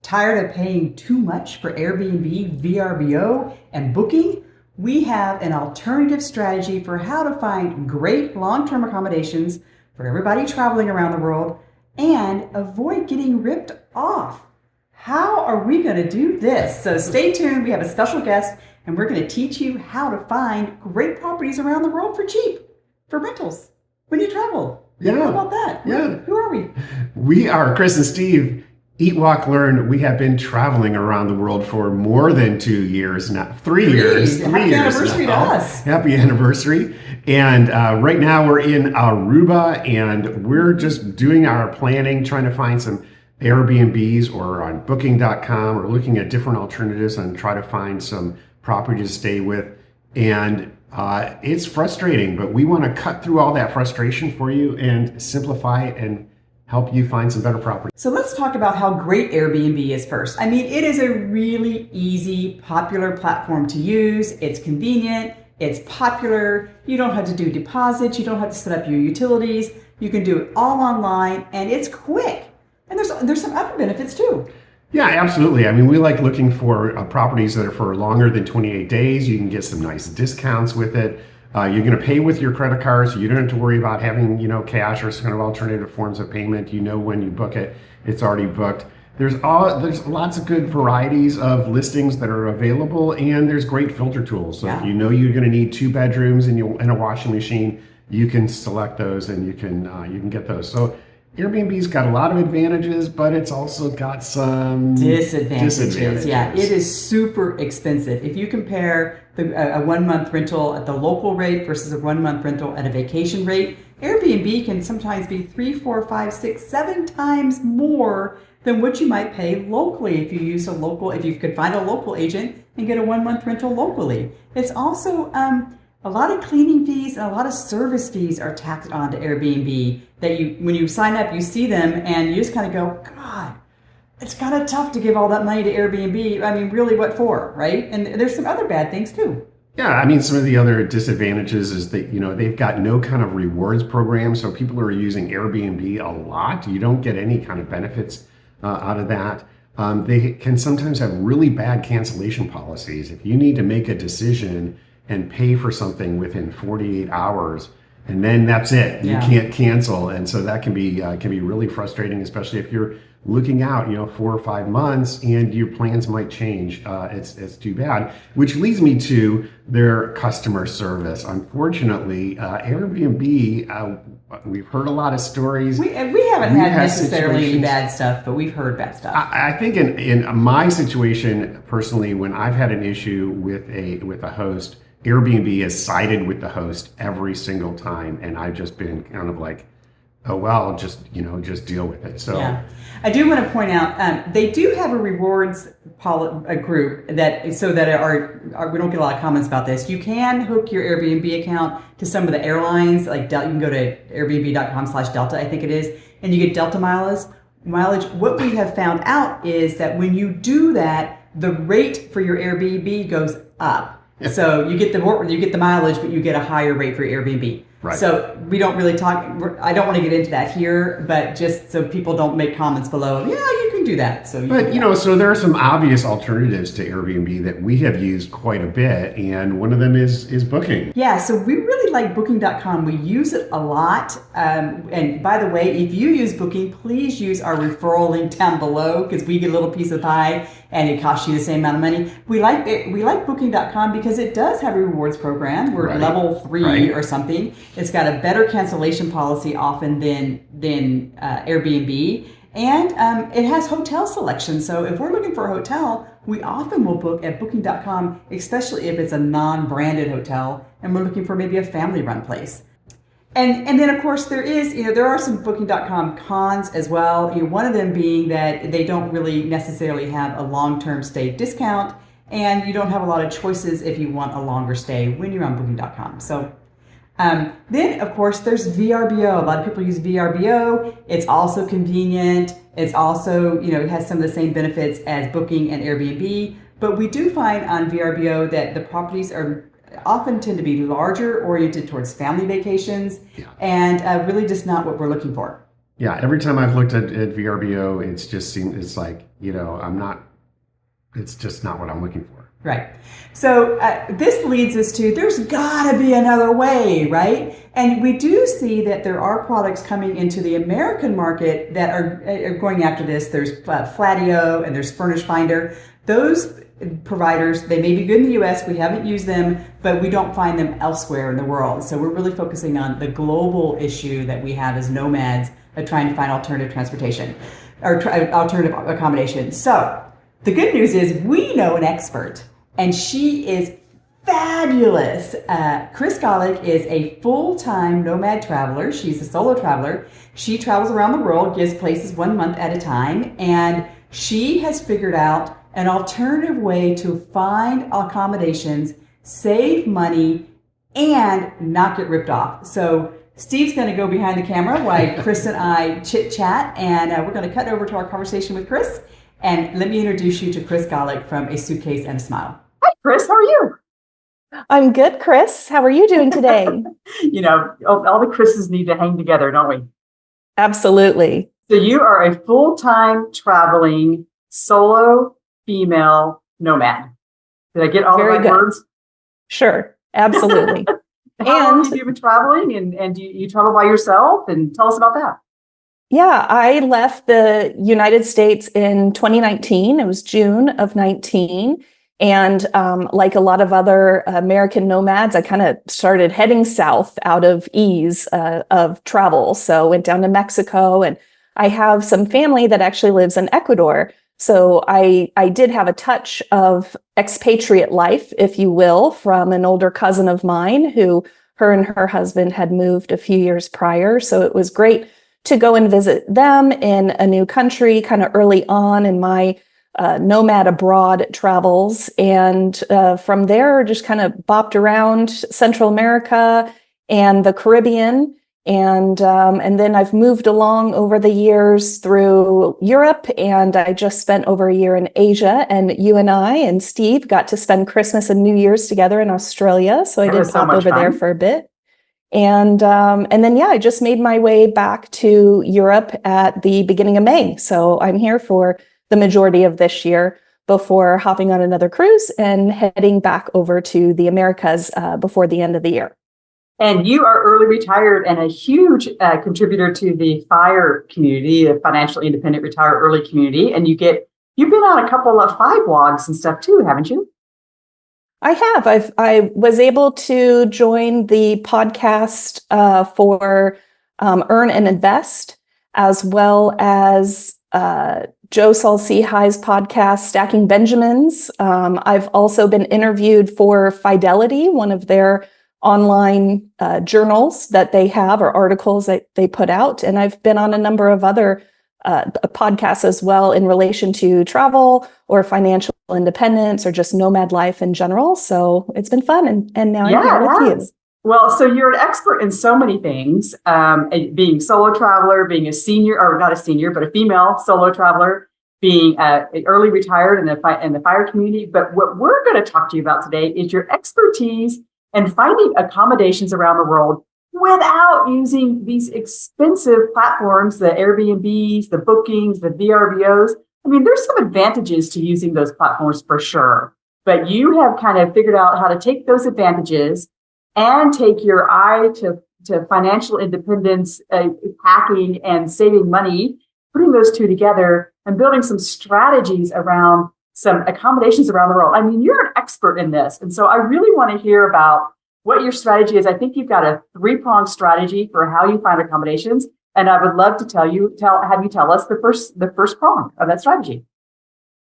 Tired of paying too much for Airbnb, VRBO, and booking? We have an alternative strategy for how to find great long-term accommodations for everybody traveling around the world and avoid getting ripped off. How are we going to do this? So stay tuned. We have a special guest, and we're going to teach you how to find great properties around the world for cheap, for rentals, when you travel. Yeah. How about that? Yeah. Who are we? We are Chris and Steve. EatWalkLearn. We have been traveling around the world for more than 2 years now. 3 years. Happy anniversary to us. Happy anniversary. And right now we're in Aruba, and we're just doing our planning, trying to find some Airbnbs or on booking.com, or looking at different alternatives and try to find some property to stay with. And it's frustrating, but we want to cut through all that frustration for you and simplify it and help you find some better property. So let's talk about how great Airbnb is first. I mean, it is a really easy, popular platform to use. It's convenient, it's popular. You don't have to do deposits, you don't have to set up your utilities. You can do it all online, and it's quick. And there's some other benefits too. Yeah, absolutely. I mean, we like looking for properties that are for longer than 28 days. You can get some nice discounts with it. You're going to pay with your credit card, so you don't have to worry about having, cash or some kind of alternative forms of payment. When you book it, it's already booked. There's lots of good varieties of listings that are available, and there's great filter tools. So if you know you're going to need 2 bedrooms and a washing machine, you can select those and you can get those. So Airbnb's got a lot of advantages, but it's also got some disadvantages. Yeah, it is super expensive. If you compare a 1 month rental at the local rate versus a 1 month rental at a vacation rate, Airbnb can sometimes be 3, 4, 5, 6, 7 times more than what you might pay locally if you could find a local agent and get a 1 month rental locally. It's also a lot of cleaning fees and a lot of service fees are tacked onto Airbnb that when you sign up, you see them and you just kind of go, God, it's kind of tough to give all that money to Airbnb. I mean, really, what for, right? And there's some other bad things too. Yeah, I mean, some of the other disadvantages is that, they've got no kind of rewards program. So people are using Airbnb a lot. You don't get any kind of benefits out of that. They can sometimes have really bad cancellation policies. If you need to make a decision and pay for something within 48 hours, and then that's it. You can't cancel. And so that can be really frustrating, especially if you're looking out, 4 or 5 months and your plans might change. It's too bad, which leads me to their customer service. Unfortunately, Airbnb, we've heard a lot of stories. We haven't had necessarily any bad stuff, but we've heard bad stuff. I think in my situation personally, when I've had an issue with a host, Airbnb has sided with the host every single time, and I've just been kind of like, oh well, just deal with it. So yeah, I do want to point out they do have a rewards group that we don't get a lot of comments about this. You can hook your Airbnb account to some of the airlines, like you can go to airbnb.com/Delta, I think it is, and you get Delta mileage. What we have found out is that when you do that, the rate for your Airbnb goes up. So you get the mileage, but you get a higher rate for your Airbnb. Right. So we don't really talk. I don't want to get into that here, but just so people don't make comments below. Yeah, you can do that. So so there are some obvious alternatives to Airbnb that we have used quite a bit, and one of them is Booking. Yeah, so we really like Booking.com. We use it a lot. And by the way, if you use Booking, please use our referral link down below because we get a little piece of pie, and it costs you the same amount of money. We like Booking.com because it does have a rewards program. We're level 3 or something. It's got a better cancellation policy often than Airbnb, and it has hotel selection. So if we're looking for a hotel, we often will book at Booking.com, especially if it's a non-branded hotel and we're looking for maybe a family-run place. And then of course there are some Booking.com cons as well. One of them being that they don't really necessarily have a long-term stay discount, and you don't have a lot of choices if you want a longer stay when you're on Booking.com. So then, of course, there's VRBO. A lot of people use VRBO. It's also convenient. It's also, it has some of the same benefits as Booking and Airbnb. But we do find on VRBO that the properties often tend to be larger, oriented towards family vacations, and really just not what we're looking for. Yeah, every time I've looked at VRBO, it's like, it's just not what I'm looking for. Right. So this leads us to there's got to be another way, right? And we do see that there are products coming into the American market that are going after this. There's Flatio and there's Furnish Finder. Those providers, they may be good in the US, we haven't used them, but we don't find them elsewhere in the world. So we're really focusing on the global issue that we have as nomads of trying to find alternative transportation or alternative accommodation. So the good news is we know an expert, and she is fabulous. Cris Gawlik is a full-time nomad traveler. She's a solo traveler. She travels around the world, gives places 1 month at a time, and she has figured out an alternative way to find accommodations, save money, and not get ripped off. So Steve's going to go behind the camera while Cris and I chit-chat, and we're going to cut over to our conversation with Cris. And let me introduce you to Cris Gawlik from A Suitcase and a Smile. Hi, Cris. How are you? I'm good, Cris. How are you doing today? All the Crises need to hang together, don't we? Absolutely. So you are a full-time traveling solo female nomad. Did I get all Very the right good. words? Sure. Absolutely. How long have you been traveling? And do you travel by yourself? And tell us about that. Yeah, I left the United States in 2019. It was June of 19. And like a lot of other American nomads, I kind of started heading south out of ease of travel. So went down to Mexico, and I have some family that actually lives in Ecuador. So I did have a touch of expatriate life, if you will, from an older cousin of mine who her and her husband had moved a few years prior. So it was great to go and visit them in a new country kind of early on in my nomad abroad travels. And from there, just kind of bopped around Central America and the Caribbean. And then I've moved along over the years through Europe, and I just spent over a year in Asia. And you and I and Steve got to spend Christmas and New Year's together in Australia. So I did pop over there for a bit. And then, yeah, I just made my way back to Europe at the beginning of May. So I'm here for the majority of this year before hopping on another cruise and heading back over to the Americas before the end of the year. And you are early retired and a huge contributor to the FIRE community, the Financial Independent Retire Early community. And you've been on a couple of FI blogs and stuff too, haven't you? I have. I was able to join the podcast for Earn and Invest, as well as Joe Saul-Sehi's podcast, Stacking Benjamins. I've also been interviewed for Fidelity, one of their online journals that they have, or articles that they put out. And I've been on a number of other podcasts as well in relation to travel or financial independence or just nomad life in general. So it's been fun. And now I'm here with you. Well, so you're an expert in so many things, being a solo traveler, being a senior, or not a senior, but a female solo traveler, being early retired in the FIRE community. But what we're going to talk to you about today is your expertise in finding accommodations around the world without using these expensive platforms, the Airbnbs, the bookings, the VRBOs. I mean, there's some advantages to using those platforms for sure, but you have kind of figured out how to take those advantages and take your eye to financial independence, hacking and saving money, putting those two together and building some strategies around some accommodations around the world. I mean, you're an expert in this. And so I really want to hear about what your strategy is. I think you've got a 3-pronged strategy for how you find accommodations. And I would love to have you tell us the first prong of that strategy.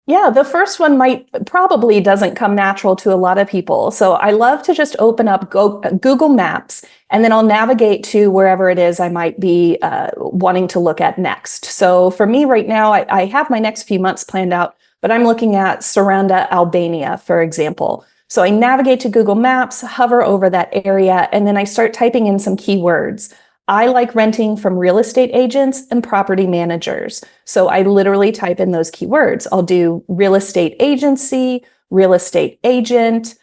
Yeah, the first one probably doesn't come natural to a lot of people. So I love to just open up Google Maps, and then I'll navigate to wherever it is I might be wanting to look at next. So for me right now, I have my next few months planned out, but I'm looking at Saranda, Albania, for example. So I navigate to Google Maps, hover over that area, and then I start typing in some keywords. I like renting from real estate agents and property managers. So I literally type in those keywords. I'll do real estate agency, real estate agent,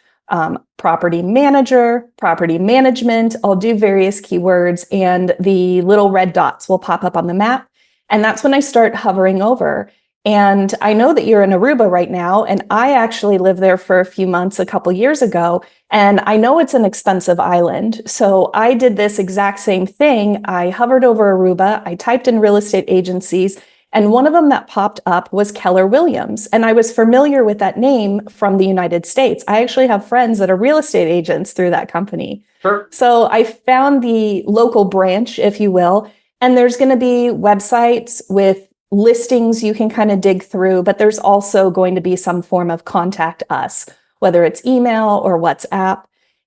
property manager, property management. I'll do various keywords and the little red dots will pop up on the map. And that's when I start hovering over. And I know that you're in Aruba right now, and I actually lived there for a few months a couple years ago, and I know it's an expensive island. So I did this exact same thing. I hovered over Aruba, I typed in real estate agencies, and one of them that popped up was Keller Williams. And I was familiar with that name from the United States. I actually have friends that are real estate agents through that company. Sure. So I found the local branch, if you will, and there's going to be websites with listings you can kind of dig through, but there's also going to be some form of contact us, whether it's email or WhatsApp.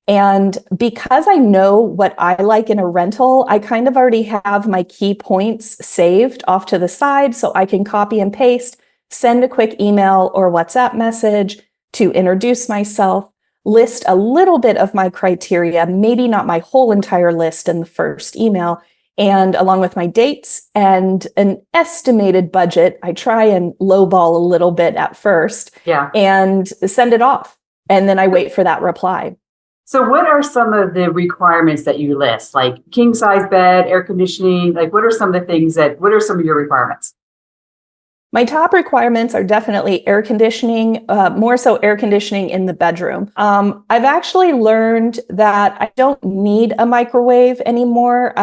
And because I know what I like in a rental, I kind of already have my key points saved off to the side so I can copy and paste, send a quick email or WhatsApp message to introduce myself, list a little bit of my criteria, maybe not my whole entire list in the first email, and along with my dates and an estimated budget. I try and lowball a little bit at first, and send it off. And then I wait for that reply. So what are some of the requirements that you list? Like king size bed, air conditioning, like what are some of the things what are some of your requirements? My top requirements are definitely air conditioning, more so air conditioning in the bedroom. I've actually learned that I don't need a microwave anymore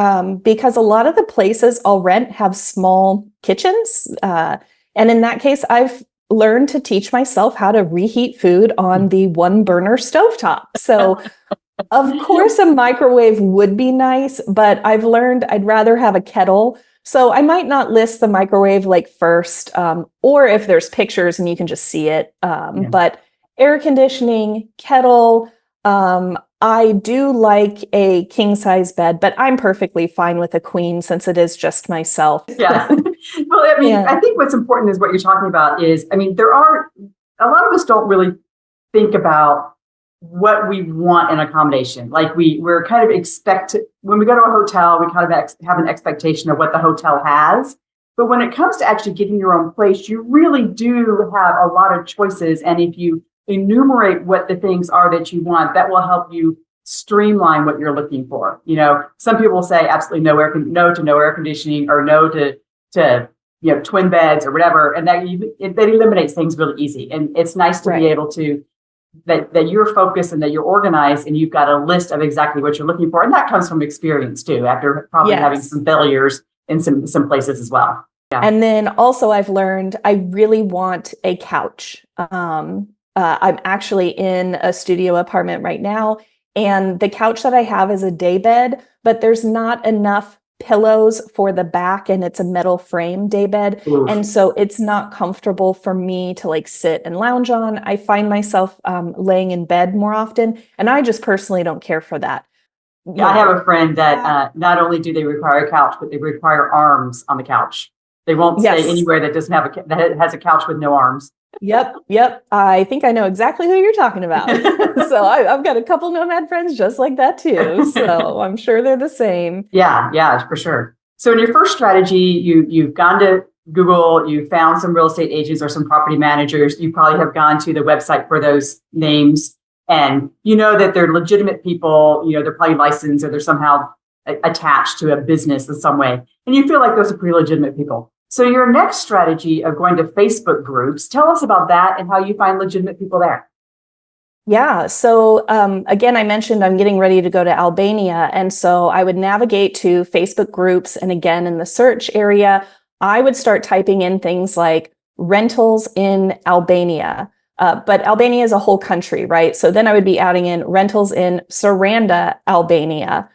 because a lot of the places I'll rent have small kitchens. And in that case, I've learned to teach myself how to reheat food on the one burner stovetop. So of course, a microwave would be nice, but I've learned I'd rather have a kettle. So I might not list the microwave like first, or if there's pictures and you can just see it. But air conditioning, kettle, I do like a king size bed, but I'm perfectly fine with a queen since it is just myself. Yeah. Well, I mean, I think what's important is what you're talking about is, I mean, there are, a lot of us don't really think about what we want in accommodation. Like we're kind of when we go to a hotel, we kind of have an expectation of what the hotel has. But when it comes to actually getting your own place, you really do have a lot of choices. And if you enumerate what the things are that you want, that will help you streamline what you're looking for. You know, some people will say absolutely no to no air conditioning, or no to twin beds or whatever, and that eliminates things really easy. And it's nice to be able to that you're focused and that you're organized and you've got a list of exactly what you're looking for. And that comes from experience too, after probably having some failures in some places as well. Yeah. And then also I've learned I really want a couch. I'm actually in a studio apartment right now, and the couch that I have is a day bed, but there's not enough pillows for the back, and it's a metal frame day bed. Oof. And so it's not comfortable for me to like sit and lounge on. I find myself laying in bed more often, and I just personally don't care for that. Yeah, I have a friend that not only do they require a couch, but they require arms on the couch. They won't stay anywhere that doesn't have that has a couch with no arms. Yep. I think I know exactly who you're talking about. So I've got a couple Nomad friends just like that too. So I'm sure they're the same. Yeah, for sure. So in your first strategy, you've gone to Google, you found some real estate agents or some property managers. You probably have gone to the website for those names, and you know that they're legitimate people. You know, they're probably licensed or they're somehow attached to a business in some way. And you feel like those are pretty legitimate people. So your next strategy of going to Facebook groups, tell us about that and how you find legitimate people there. Yeah. So again, I mentioned I'm getting ready to go to Albania. And so I would navigate to Facebook groups. And again, in the search area, I would start typing in things like rentals in Albania. But Albania is a whole country, right? So then I would be adding in rentals in Saranda, Albania.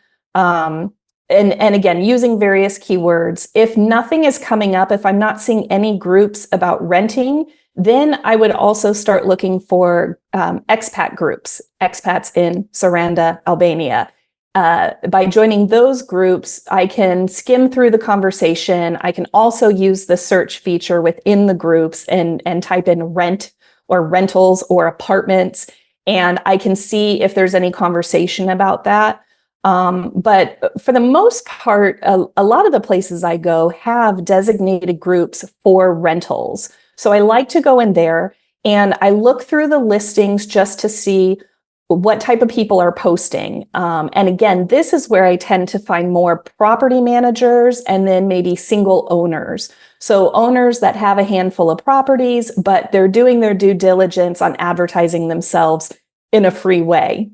And again, using various keywords. If nothing is coming up, if I'm not seeing any groups about renting, then I would also start looking for expat groups, expats in Saranda, Albania. By joining those groups, I can skim through the conversation. I can also use the search feature within the groups and type in rent or rentals or apartments, and I can see if there's any conversation about that. But for the most part, a lot of the places I go have designated groups for rentals. So I like to go in there and I look through the listings just to see what type of people are posting. And again, this is where I tend to find more property managers and then maybe single owners. So owners that have a handful of properties, but they're doing their due diligence on advertising themselves in a free way.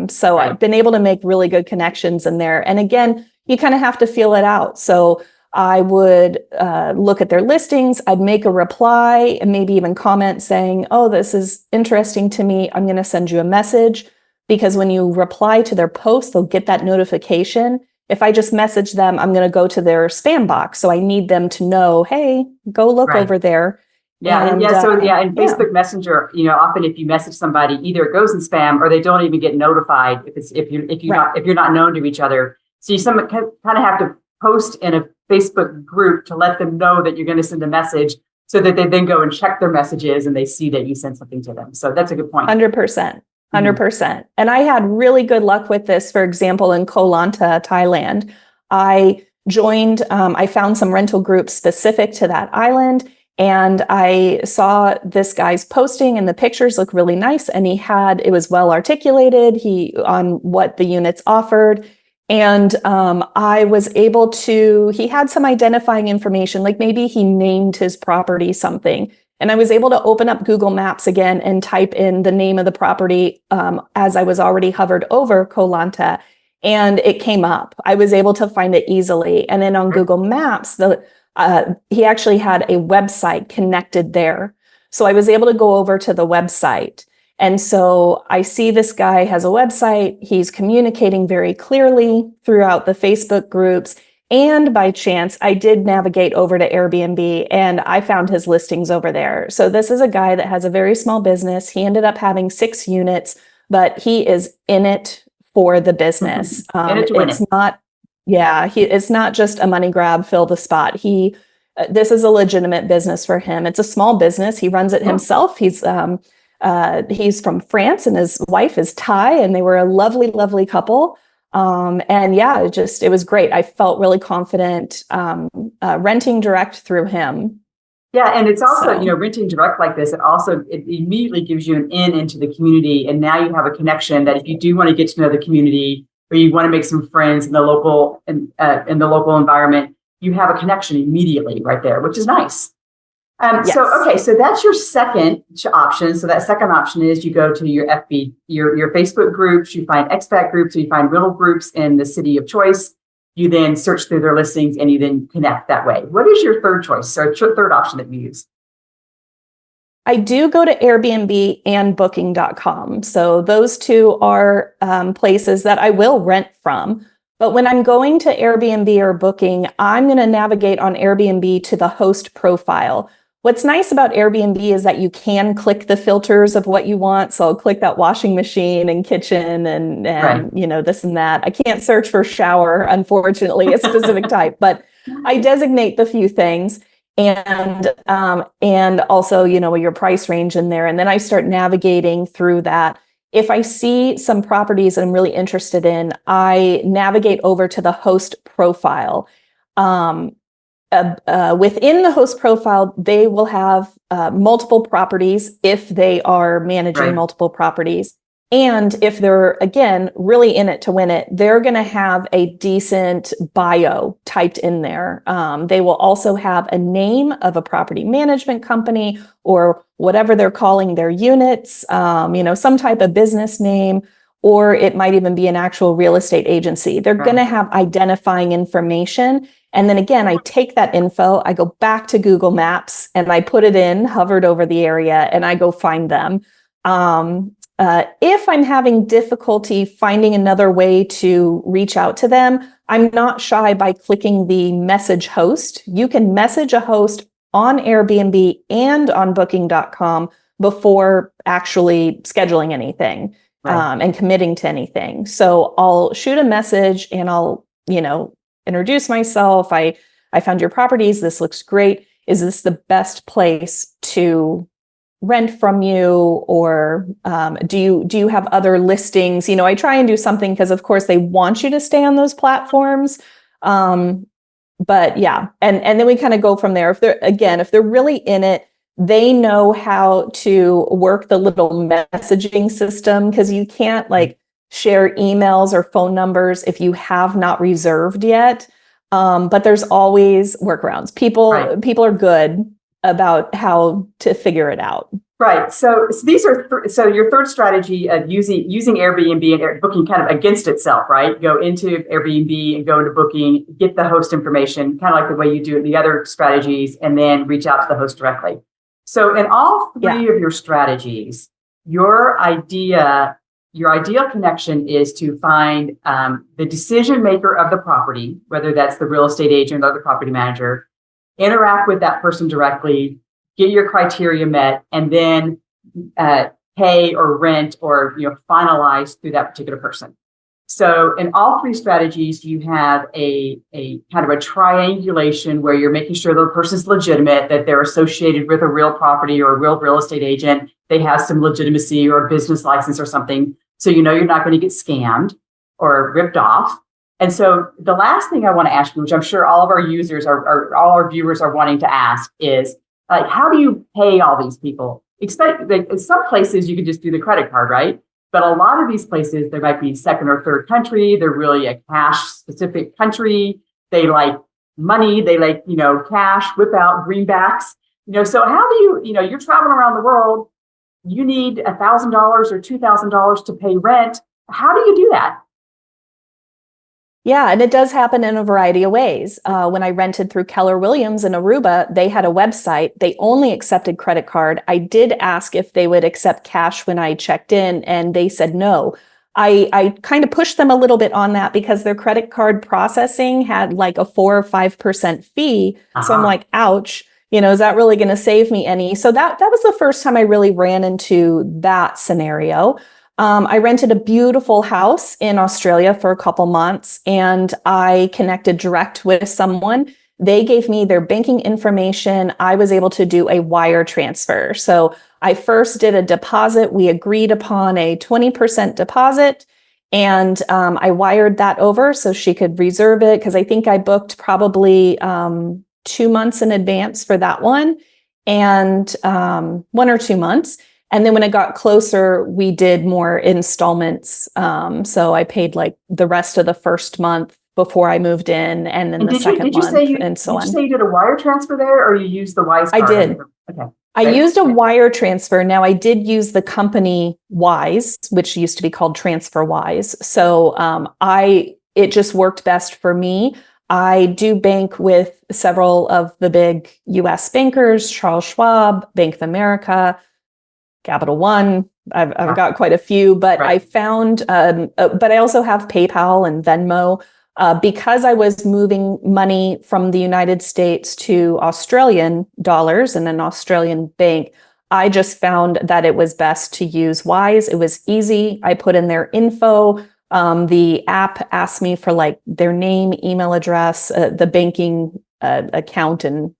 So I've been able to make really good connections in there. And again, you kind of have to feel it out. So I would look at their listings, I'd make a reply and maybe even comment saying, oh, this is interesting to me. I'm going to send you a message, because when you reply to their post, they'll get that notification. If I just message them, I'm going to go to their spam box. So I need them to know, hey, go look over there. And Facebook Messenger, often if you message somebody, either it goes in spam or they don't even get notified if you're not known to each other. So you kind of have to post in a Facebook group to let them know that you're going to send a message, so that they then go and check their messages and they see that you sent something to them. So that's a good point. 100%. 100%. And I had really good luck with this. For example, in Koh Lanta, Thailand, I joined, I found some rental groups specific to that island. And I saw this guy's posting and the pictures look really nice. And it was well articulated on what the units offered. And I was able he had some identifying information, like maybe he named his property something. And I was able to open up Google Maps again and type in the name of the property as I was already hovered over Koh Lanta, and it came up. I was able to find it easily. And then on Google Maps, he actually had a website connected there. So I was able to go over to the website. And so I see this guy has a website. He's communicating very clearly throughout the Facebook groups. And by chance, I did navigate over to Airbnb and I found his listings over there. So this is a guy that has a very small business. He ended up having 6 units, but he is in it for the business. It's not just a money grab, fill the spot. This is a legitimate business for him. It's a small business. He runs it himself. He's from France and his wife is Thai, and they were a lovely, lovely couple. It was great. I felt really confident renting direct through him. Yeah, and it's also, renting direct like this, it immediately gives you an in into the community. And now you have a connection that if you do want to get to know the community, or you want to make some friends in the local environment, you have a connection immediately right there, which is nice. Yes. So that's your second option. So that second option is you go to your your Facebook groups, you find expat groups, or you find rental groups in the city of choice. You then search through their listings and you then connect that way. What is your third choice? Or third option that you use? I do go to Airbnb and booking.com. So those two are places that I will rent from. But when I'm going to Airbnb or Booking, I'm going to navigate on Airbnb to the host profile. What's nice about Airbnb is that you can click the filters of what you want. So I'll click that washing machine and kitchen and this and that. I can't search for shower, unfortunately, a specific type, but I designate the few things and also, your price range in there. And then I start navigating through that. If I see some properties that I'm really interested in, I navigate over to the host profile. Within the host profile, they will have multiple properties if they are managing multiple properties. And if they're, again, really in it to win it, they're going to have a decent bio typed in there. They will also have a name of a property management company or whatever they're calling their units, some type of business name, or it might even be an actual real estate agency. They're going to have identifying information. And then again, I take that info, I go back to Google Maps and I put it in, hovered over the area, and I go find them. If I'm having difficulty finding another way to reach out to them, I'm not shy by clicking the message host. You can message a host on Airbnb and on booking.com before actually scheduling anything and committing to anything. So I'll shoot a message and I'll, introduce myself. I found your properties. This looks great. Is this the best place to rent from you? Or do you have other listings? I try and do something because of course they want you to stay on those platforms. But yeah, and then we kind of go from there. If they're really in it, they know how to work the little messaging system, because you can't like share emails or phone numbers if you have not reserved yet. But there's always workarounds. People are good about how to figure it out. Right. So these are so your third strategy of using Airbnb and booking kind of against itself, right? Go into Airbnb and go into booking, get the host information, kind of like the way you do it in the other strategies, and then reach out to the host directly. So in all three of your strategies, your ideal connection is to find the decision maker of the property, whether that's the real estate agent or the property manager, interact with that person directly, get your criteria met, and then pay or rent or finalize through that particular person. So in all three strategies, you have a kind of a triangulation where you're making sure the person's legitimate, that they're associated with a real property or a real estate agent. They have some legitimacy or a business license or something. So you're not going to get scammed or ripped off. And so the last thing I want to ask you, which I'm sure all of our users all our viewers are wanting to ask, is like, how do you pay all these people? In some places you could just do the credit card, right? But a lot of these places, there might be second or third country. They're really a cash specific country. They like money. They like, cash, whip out greenbacks. So how do you're traveling around the world. You need $1,000 or $2,000 to pay rent. How do you do that? Yeah, and it does happen in a variety of ways. When I rented through Keller Williams in Aruba, they had a website. They only accepted credit card. I did ask if they would accept cash when I checked in, and they said no. I kind of pushed them a little bit on that because their credit card processing had like a 4 or 5% fee. So I'm like, ouch, is that really going to save me any? So that was the first time I really ran into that scenario. I rented a beautiful house in Australia for a couple months, and I connected direct with someone. They gave me their banking information. I was able to do a wire transfer. So I first did a deposit. We agreed upon a 20% deposit, and I wired that over so she could reserve it, because I think I booked probably 2 months in advance for that one, and 1 or 2 months. And then when it got closer, we did more installments. So I paid like the rest of the first month before I moved in, and then the second month, and so on. Did you say you did a wire transfer there, or you used the Wise card? I did. Okay. I used a wire transfer. Now I did use the company Wise, which used to be called TransferWise. So it just worked best for me. I do bank with several of the big US bankers, Charles Schwab, Bank of America, Capital One. I've got quite a few, but I found, but I also have PayPal and Venmo. Because I was moving money from the United States to Australian dollars in an Australian bank, I just found that it was best to use Wise. It was easy. I put in their info. The app asked me for like their name, email address, the banking account and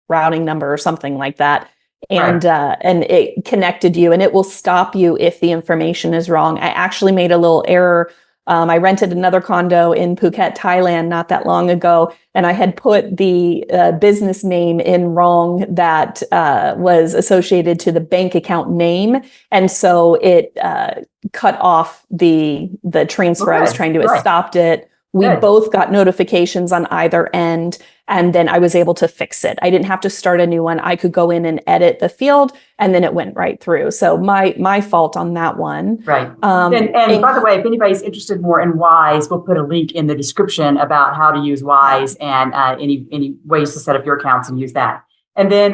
routing number or something like that. And it connected you, and it will stop you if the information is wrong. I actually made a little error. I rented another condo in Phuket, Thailand, not that long ago, and I had put the business name in wrong that was associated to the bank account name, and so it cut off the transfer I was trying to. It stopped it. We both got notifications on either end, and then I was able to fix it. I didn't have to start a new one. I could go in and edit the field, and then it went right through. So my fault on that one. Right. And by the way, if anybody's interested more in Wise, we'll put a link in the description about how to use Wise and any ways to set up your accounts and use that. And then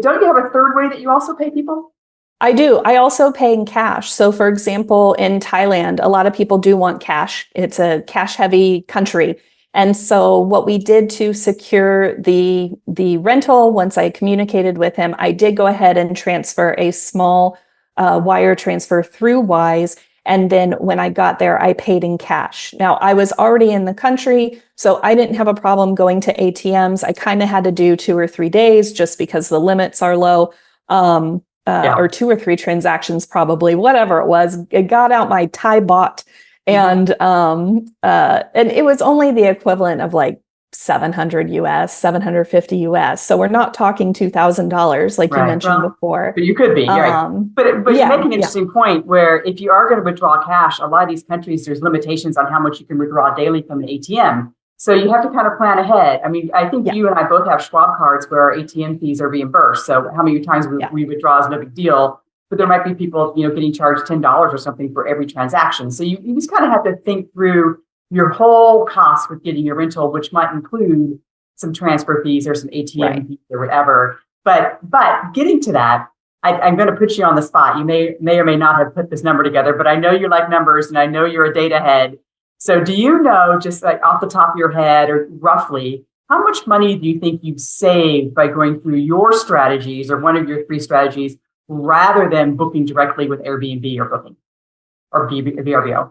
don't you have a third way that you also pay people? I do. I also pay in cash. So for example, in Thailand, a lot of people do want cash. It's a cash heavy country. And so what we did to secure the rental, once I communicated with him, I did go ahead and transfer a small wire transfer through Wise. And then when I got there, I paid in cash. Now I was already in the country, so I didn't have a problem going to ATMs. I kind of had to do 2 or 3 days just because the limits are low. Or 2 or 3 transactions, probably, whatever it was. It got out my Thai bot, and it was only the equivalent of like $700 US, $750 US. So we're not talking $2,000 like you mentioned before. But you could be, right? But you make an interesting point where if you are going to withdraw cash, a lot of these countries, there's limitations on how much you can withdraw daily from an ATM. So you have to kind of plan ahead. I mean, I think you and I both have Schwab cards where our ATM fees are reimbursed. So how many times we withdraw is no big deal. But there might be people, getting charged $10 or something for every transaction. So you just kind of have to think through your whole cost with getting your rental, which might include some transfer fees or some ATM fees or whatever. But getting to that, I'm going to put you on the spot. You may or may not have put this number together, but I know you like numbers and I know you're a data head. So do you know, just like off the top of your head or roughly, how much money do you think you've saved by going through your strategies or one of your 3 strategies rather than booking directly with Airbnb or Booking or VRBO?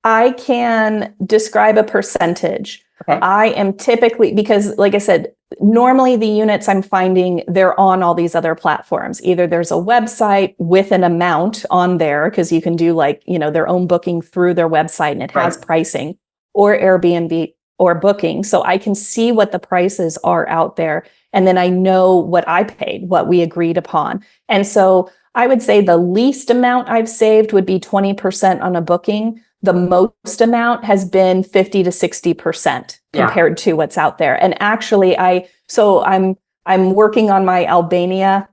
I can describe a percentage. Okay. I am typically, because like I said, normally the units I'm finding, they're on all these other platforms. Either there's a website with an amount on there, because you can do their own booking through their website and it has pricing, or Airbnb or Booking. So I can see what the prices are out there. And then I know what I paid, what we agreed upon. And so I would say the least amount I've saved would be 20% on a booking. The most amount has been 50 to 60% compared to what's out there. And actually, I'm working on my Albania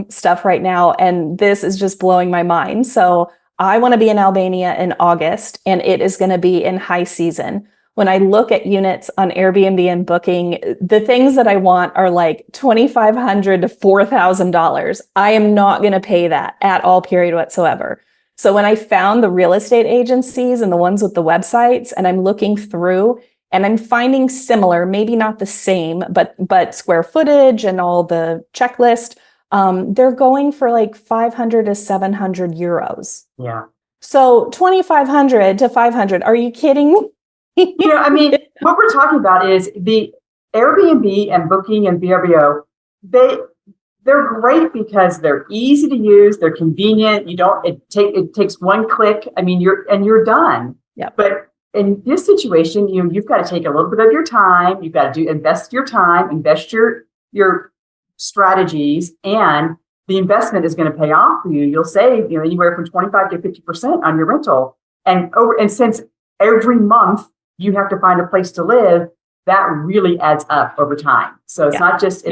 stuff right now, and this is just blowing my mind. So I want to be in Albania in August, and it is going to be in high season. When I look at units on Airbnb and Booking, the things that I want are like $2,500 to $4,000. I am not going to pay that at all, period whatsoever. So when I found the real estate agencies and the ones with the websites, and I'm looking through and I'm finding similar, maybe not the same, but square footage and all the checklist, they're going for like 500 to 700 euros. Yeah. So 2,500 to 500. Are you kidding? I mean, what we're talking about is the Airbnb and Booking and VRBO, they're great because they're easy to use, they're convenient. It takes one click. I mean, you're done. Yeah. But in this situation, you've got to take a little bit of your time. You've got to invest your time, invest your strategies, and the investment is going to pay off for you. You'll save anywhere from 25 to 50% on your rental. And since every month you have to find a place to live, that really adds up over time. So it's not just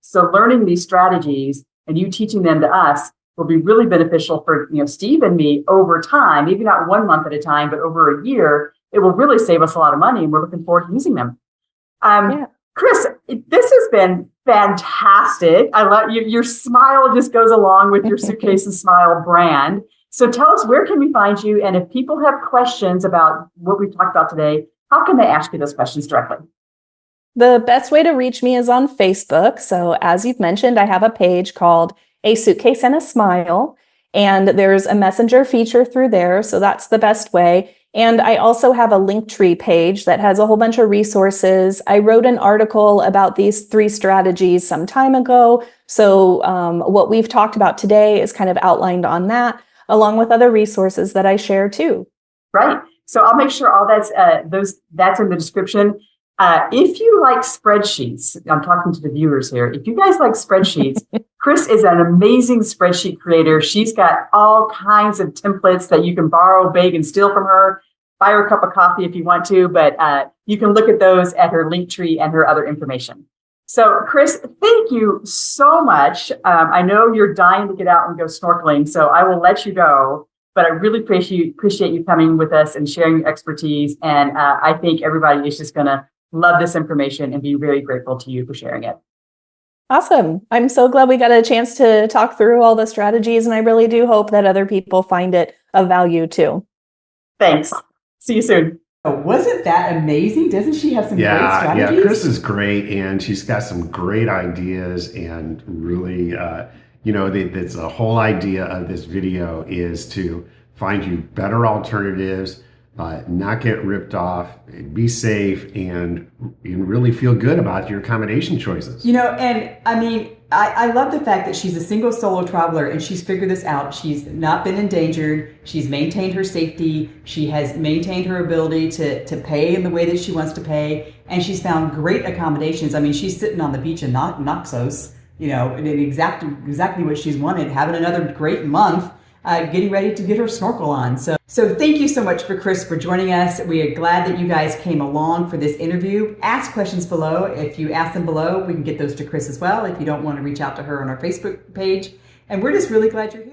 so learning these strategies and you teaching them to us will be really beneficial for Steve and me over time, maybe not 1 month at a time, but over a year. It will really save us a lot of money, and we're looking forward to using them. Cris, this has been fantastic. I love your smile just goes along with your Suitcase and Smile brand. So tell us, where can we find you? And if people have questions about what we've talked about today, how can they ask you those questions directly? The best way to reach me is on Facebook. So as you've mentioned, I have a page called A Suitcase and a Smile, and there's a messenger feature through there. So that's the best way. And I also have a Linktree page that has a whole bunch of resources. I wrote an article about these 3 strategies some time ago. So what we've talked about today is kind of outlined on that, along with other resources that I share too. Right. So I'll make sure all that's in the description. If you like spreadsheets, I'm talking to the viewers here. If you guys like spreadsheets, Cris is an amazing spreadsheet creator. She's got all kinds of templates that you can borrow, beg, and steal from her. Buy her a cup of coffee if you want to, but you can look at those at her Linktree and her other information. So, Cris, thank you so much. I know you're dying to get out and go snorkeling, so I will let you go. But I really appreciate you coming with us and sharing your expertise. And I think everybody is just going to love this information and be very grateful to you for sharing it. Awesome. I'm so glad we got a chance to talk through all the strategies, and I really do hope that other people find it of value too. Thanks. See you soon. Oh, wasn't that amazing? Doesn't she have some great strategies? Yeah, Cris is great, and she's got some great ideas, and really, that's the whole idea of this video is to find you better alternatives, not get ripped off, be safe, and really feel good about your accommodation choices. And I mean, I love the fact that she's a single solo traveler and she's figured this out. She's not been endangered. She's maintained her safety. She has maintained her ability to pay in the way that she wants to pay. And she's found great accommodations. I mean, she's sitting on the beach in Naxos, and exactly what she's wanted, having another great month, getting ready to get her snorkel on. So thank you so much for Cris for joining us. We are glad that you guys came along for this interview. Ask questions below. If you ask them below, we can get those to Cris as well if you don't want to reach out to her on our Facebook page. And we're just really glad you're here.